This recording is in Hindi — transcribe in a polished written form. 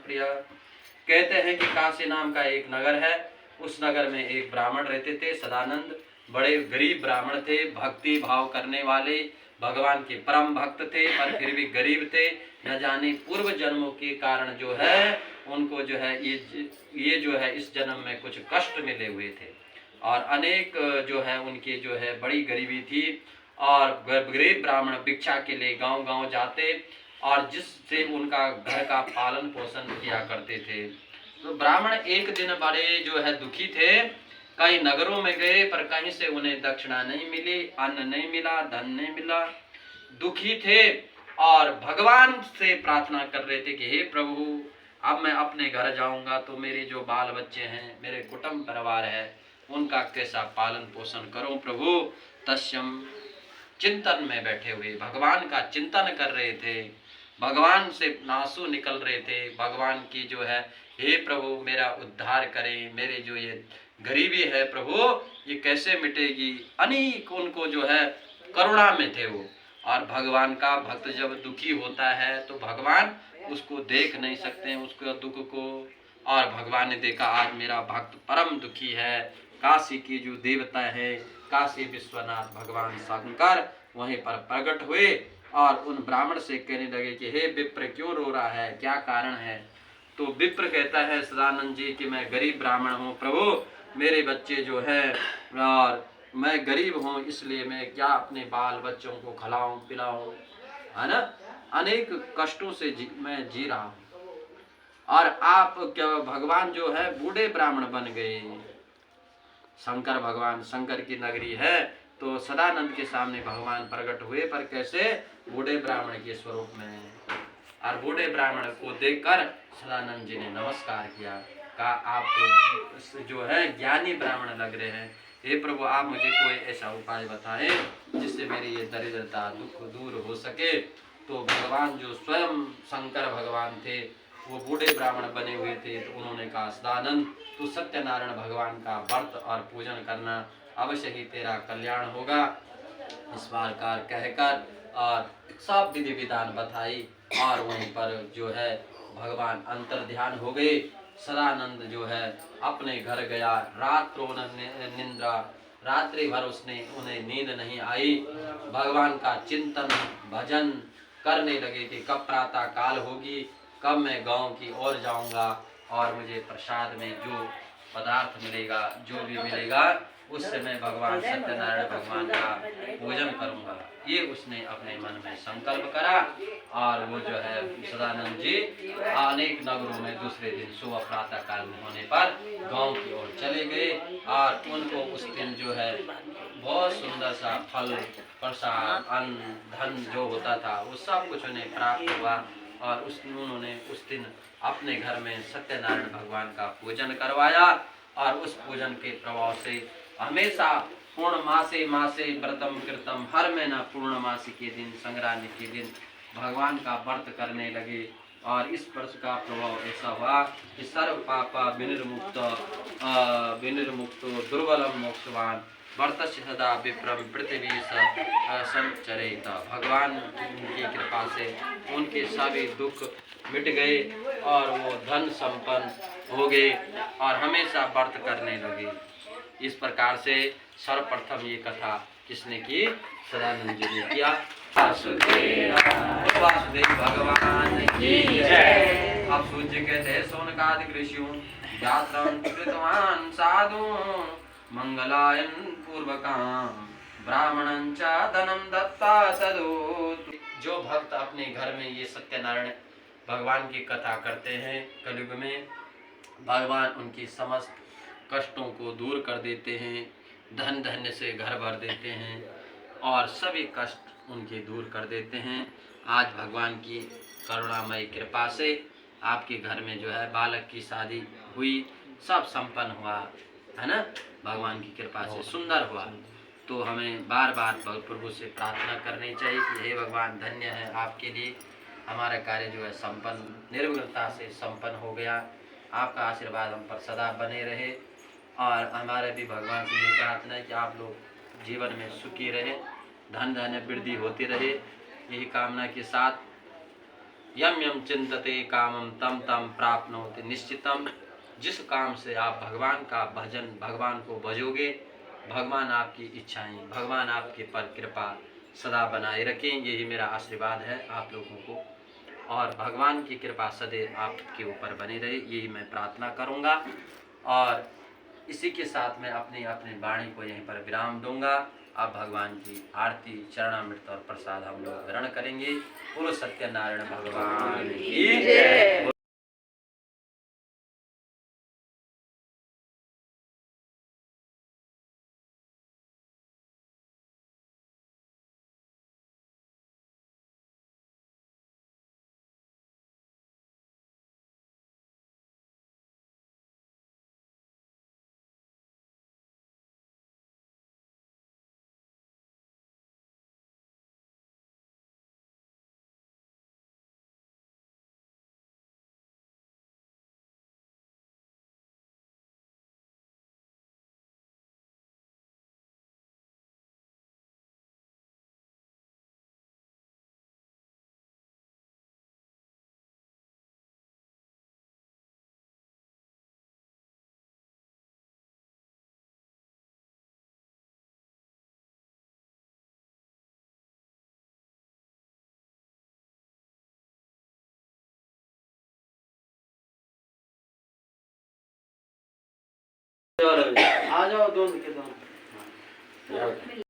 प्रिय। कहते हैं कि काशी नाम का एक नगर है, उस नगर में एक ब्राह्मण रहते थे सदानंद। बड़े गरीब ब्राह्मण थे, भक्ति भाव करने वाले, भगवान के परम भक्त थे, पर फिर भी गरीब थे। न जाने पूर्व जन्मों के कारण जो है उनको जो है ये जो है इस जन्म में कुछ कष्ट मिले हुए थे, और अनेक जो है उनके जो है बड़ी गरीबी थी। और गरीब ब्राह्मण भिक्षा के लिए गांव गांव जाते और जिससे उनका घर का पालन पोषण किया करते थे। तो ब्राह्मण एक दिन बड़े जो है दुखी थे, कई नगरों में गए पर कहीं से उन्हें दक्षिणा नहीं मिली, अन्न नहीं मिला, धन नहीं मिला, दुखी थे और भगवान से प्रार्थना कर रहे थे कि हे प्रभु, अब मैं अपने घर जाऊंगा तो मेरे जो बाल बच्चे हैं, मेरे कुटुंब परिवार है, उनका कैसा पालन पोषण करूं प्रभु। तस्यम चिंतन में बैठे हुए भगवान का चिंतन कर रहे थे, भगवान से आंसू निकल रहे थे, भगवान की जो है हे प्रभु मेरा उद्धार करें, मेरे जो ये गरीबी है प्रभु ये कैसे मिटेगी। अनेक उनको जो है करुणा में थे वो। और भगवान का भक्त जब दुखी होता है तो भगवान उसको देख नहीं सकते उसको दुख को। और भगवान ने देखा आज मेरा भक्त परम दुखी है। काशी की जो देवता है काशी विश्वनाथ भगवान शंकर वहीं पर प्रकट हुए और उन ब्राह्मण से कहने लगे कि हे विप्र क्यों रो रहा है, क्या कारण है। तो विप्र कहता है सदानंद जी कि मैं गरीब ब्राह्मण हूँ प्रभु, मेरे बच्चे जो है और मैं गरीब हूँ, इसलिए मैं क्या अपने बाल बच्चों को खिलाऊं पिलाऊं, है ना, अनेक कष्टों से मैं जी रहा हूँ। और आप क्या भगवान जो है बूढ़े ब्राह्मण बन गए। शंकर भगवान, शंकर की नगरी है, तो सदानंद के सामने भगवान प्रकट हुए, पर कैसे, बूढ़े ब्राह्मण के स्वरूप में। और बूढ़े ब्राह्मण को देखकर सदानंद जी ने नमस्कार किया, कहा आप तो जो है ज्ञानी ब्राह्मण लग रहे हैं, हे प्रभु आप मुझे कोई ऐसा उपाय बताएं जिससे मेरी ये दरिद्रता दुख दूर हो सके। तो भगवान जो स्वयं शंकर भगवान थे वो बूढ़े ब्राह्मण बने हुए थे, तो उन्होंने कहा सदानंद तू सत्यनारायण भगवान का व्रत और पूजन करना, अवश्य ही तेरा कल्याण होगा। इस प्रकार कहकर और सब विधि विधान बताई और वहीं पर जो है भगवान अंतर ध्यान हो गए। सदानंद जो है अपने घर गया, रात्रों निंद्रा, रात्रि भर उसने उन्हें नींद नहीं आई, भगवान का चिंतन भजन करने लगे कि कब प्रातः काल होगी, कब मैं गांव की ओर जाऊंगा और मुझे प्रसाद में जो पदार्थ मिलेगा जो भी मिलेगा उससे मैं भगवान सत्यनारायण भगवान का पूजन करूंगा। ये उसने अपने मन में संकल्प करा और वो जो है सदानंद जी अनेक नगरों में दूसरे दिन सुबह प्रातः काल में होने पर गांव की ओर चले गए और उनको उस दिन जो है बहुत सुंदर सा फल प्रसाद अन्न धन जो होता था वो सब कुछ उन्हें प्राप्त हुआ। और उन्होंने उस दिन अपने घर में सत्यनारायण भगवान का पूजन करवाया और उस पूजन के प्रभाव से हमेशा पूर्णमासे मासे व्रतम कृतम, हर महीना पूर्णमासी के दिन संक्रांति के दिन भगवान का व्रत करने लगे। और इस वर्ष का प्रभाव ऐसा हुआ कि सर्व पापा विनिर्मुक्तो दुर्बलम मोक्षवान वर्तस्य सदा विप्रम पृथ्वी संचरेत। भगवान की कृपा से उनके सभी दुख मिट गए और वो धन संपन्न हो गए और हमेशा व्रत करने लगे। इस प्रकार से सर्वप्रथम ये कथा किसने की, सदानंद जी ने किया। वासुदेव भगवान की जय। अब सूर्य कहते हैं सोनकादि ऋषियों यात्रां कृतवान साधु मंगलायन पूर्वकाम ब्राह्मणं च धनम दत्ता तदोत। जो भक्त अपने घर में ये सत्यनारायण भगवान की कथा करते हैं कलयुग में, भगवान उनकी समस्त कष्टों को दूर कर देते हैं, धन धान्य से घर भर देते हैं और सभी कष्ट उनके दूर कर देते हैं। आज भगवान की करुणामयी कृपा से आपके घर में जो है बालक की शादी हुई, सब संपन्न हुआ, है ना, भगवान की कृपा से सुंदर हुआ। तो हमें बार बार प्रभु से प्रार्थना करनी चाहिए कि हे भगवान धन्य है आपके लिए हमारा कार्य जो है संपन्न निर्विघ्नता से संपन्न हो गया। आपका आशीर्वाद हम पर सदा बने रहे और हमारे भी भगवान से ये प्रार्थना है कि आप लोग जीवन में सुखी रहे, धन धान्य वृद्धि होती रहे। यही कामना के साथ यम यम चिंतते कामम तम तम प्राप्नोति निश्चितम। जिस काम से आप भगवान का भजन, भगवान को भजोगे, भगवान आपकी इच्छाएं, भगवान आपके पर कृपा सदा बनाए रखें। यही मेरा आशीर्वाद है आप लोगों को, और भगवान की कृपा सदैव आपके ऊपर बनी रहे, यही मैं प्रार्थना करूंगा। और इसी के साथ मैं अपनी अपनी वाणी को यहीं पर विराम दूंगा। अब भगवान की आरती, चरणामृत और प्रसाद हम लोग ग्रहण करेंगे। बोलो सत्यनारायण भगवान की जय। आ जाओ दोनों के दोनों।